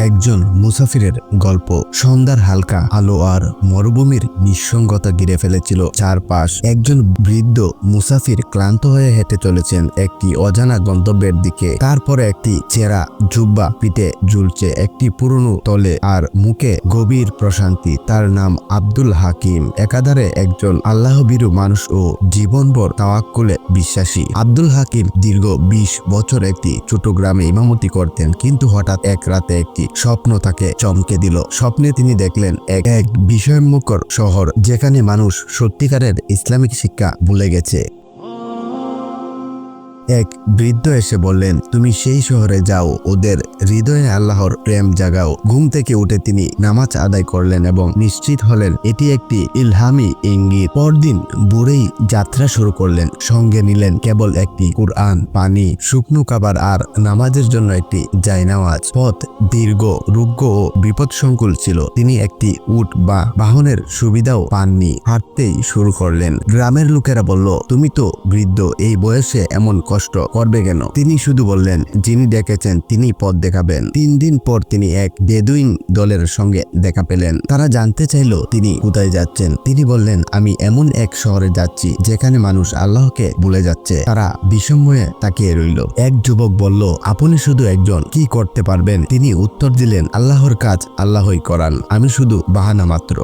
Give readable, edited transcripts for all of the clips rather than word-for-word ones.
একজন মুসাফিরের গল্প। সন্ধ্যার হালকা আলো আর মরুভূমির নিঃসঙ্গতা ঘিরে ফেলেছিল চারপাশ। একজন বৃদ্ধ মুসাফির ক্লান্ত হয়ে হেঁটে চলেছেন একটি অজানা গন্তব্যের দিকে। তারপরে একটি ছেঁড়া জুব্বা পিঠে ঝুলছে, একটি পুরনো তলে আর মুখে গভীর প্রশান্তি। তার নাম আব্দুল হাকিম। একাধারে একজন আল্লাহভীরু মানুষ ও জীবনভর তাওয়াক্কুলে বিশ্বাসী। আব্দুল হাকিম দীর্ঘ 20 বছর একটি ছোট গ্রামে ইমামতি করতেন, কিন্তু হঠাৎ এক রাতে একটি স্বপ্ন তাকে চমকে দিল। স্বপ্নে তিনি দেখলেন এক বিষয়মুখর শহর, যেখানে মানুষ সত্যিকারের ইসলামিক শিক্ষা ভুলে গেছে। এক বৃদ্ধ এসে বললেন, তুমি সেই শহরে যাও, ওদের হৃদয়ে আল্লাহর প্রেম জাগাও। ঘুম থেকে উঠে তিনি নামাজ আদায় করলেন এবং নিশ্চিত হলেন এটি একটি ইলহামি ইঙ্গিত। পরদিন ভোরেই যাত্রা শুরু করলেন। সঙ্গে নিলেন কেবল একটি কুরআন, পানি, শুকনো খাবার আর নামাজের জন্য একটি জায়নামাজ। পথ দীর্ঘ, রুগ্ন ও বিপদসংকুল ছিল। তিনি একটি উট বা বাহনের সুবিধাও পাননি। হাঁটতেই শুরু করলেন। গ্রামের লোকেরা বলল, তুমি তো বৃদ্ধ, এই বয়সে এমন কষ্ট করবে কেন? তিনি শুধু বললেন, যিনি ডেকেছেন তিনি পথ দেখাবেন। 3 দিন পর তিনি এক বেদুইন দলের সঙ্গে দেখা পেলেন। তারা জানতে চাইল তিনি কোথায় যাচ্ছেন। তিনি বললেন, আমি এমন এক শহরে যাচ্ছি যেখানে মানুষ আল্লাহকে ভুলে যাচ্ছে। তারা বিস্ময়ে তাকিয়ে রইল। এক যুবক বলল, আপনি শুধু একজন, কি করতে পারবেন? তিনি উত্তর দিলেন, আল্লাহর কাজ আল্লাহই করান, আমি শুধু বাহানা মাত্র।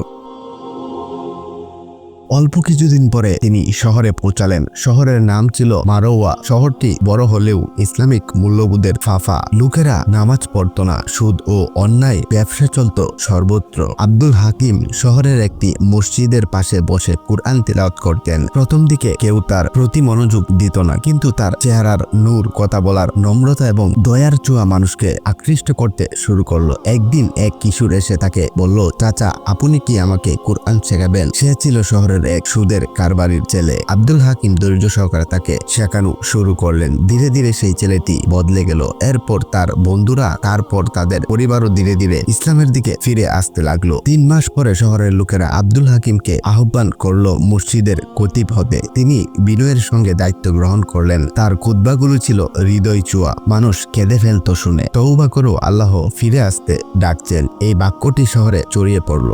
অল্প কিছুদিন পরে তিনি শহরে পৌঁছালেন। শহরের নাম ছিল মারওয়া। শহরটি বড় হলেও ইসলামিক মূল্যবোধের ফাফা। লোকেরা নামাজ পড়ত না, সুদ ও অন্যায় ব্যবসা চলত সর্বত্র। আব্দুল হাকিম শহরের একটি মসজিদের পাশে বসে কুরআন তিলাওয়াত করতেন। প্রথম দিকে কেউ তার প্রতি মনোযোগ দিত না, কিন্তু তার চেহারার নূর, কথা বলার নম্রতা এবং দয়ার ছোঁয়া মানুষকে আকৃষ্ট করতে শুরু করলো। একদিন এক কিশোর এসে তাকে বলল, চাচা, আপনি কি আমাকে কুরআন শেখাবেন? সে ছিল শহরের এক সুদের কারবারির ছেলে। আব্দুল হাকিম ধৈর্য সহকারে তাকে শেখানো শুরু করলেন। ধীরে ধীরে সেই ছেলেটি বদলে গেল। এরপর তার বন্ধুরা, তারপর তাদের পরিবারও ধীরে ধীরে ইসলামের দিকে ফিরে আসতে লাগলো। 3 মাস পরে শহরের লোকেরা আব্দুল হাকিমকে আহ্বান করলো মসজিদের খতিব হতে। তিনি বিনয়ের সঙ্গে দায়িত্ব গ্রহণ করলেন। তার খুতবাগুলো ছিল হৃদয় ছোঁয়া। মানুষ কেঁদে ফেলত শুনে। তওবা করো, আল্লাহ ফিরে আসতে ডাকছেন। এই বাক্যটি শহরে ছড়িয়ে পড়ল।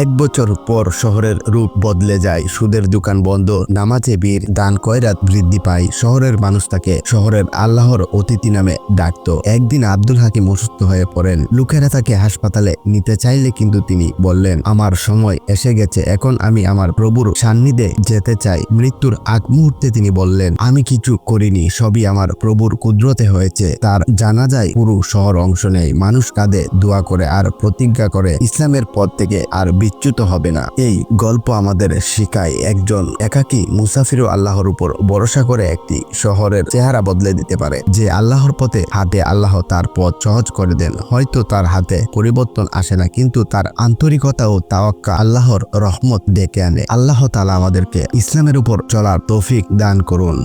1 বছর পর শহরের রূপ বদলে যায়। সুদের দোকান বন্ধ, নামাজে ভিড়, দান খয়রাত বৃদ্ধি পায়। শহরের মানুষ তাকে শহরের আল্লাহর অতিথি নামে ডাকত। একদিন আব্দুল হাকিম অসুস্থ হয়ে পড়েন। লোকেরা তাকে হাসপাতালে নিতে চাইলে কিন্তু তিনি বললেন, আমার সময় এসে গেছে, এখন আমি আমার প্রভুর সান্নিধ্যে যেতে চাই। মৃত্যুর আগ মুহূর্তে তিনি বললেন, আমি কিছু করিনি, সবই আমার প্রভুর কুদরতে হয়েছে। তার জানাজায় পুরো শহর অংশ নেয়। মানুষ কাঁদে, দোয়া করে আর প্রতিজ্ঞা করে ইসলামের পথ থেকে আর বিচ্যুত হবে না। এই গল্প আমাদের শিখায়, একজন একাকী মুসাফিরও আল্লাহর উপর ভরসা করে একটি শহরের চেহারা বদলে দিতে পারে। যে আল্লাহর পথে হাঁটে, আল্লাহ তার পথ সহজ করে দেন। হয়তো তার হাতে পরিবর্তন আসে না, কিন্তু তার আন্তরিকতা ও তাওয়াক্কুল আল্লাহর রহমত ডেকে আনে। আল্লাহ তাআলা আমাদেরকে ইসলামের উপর চলার তৌফিক দান করুন।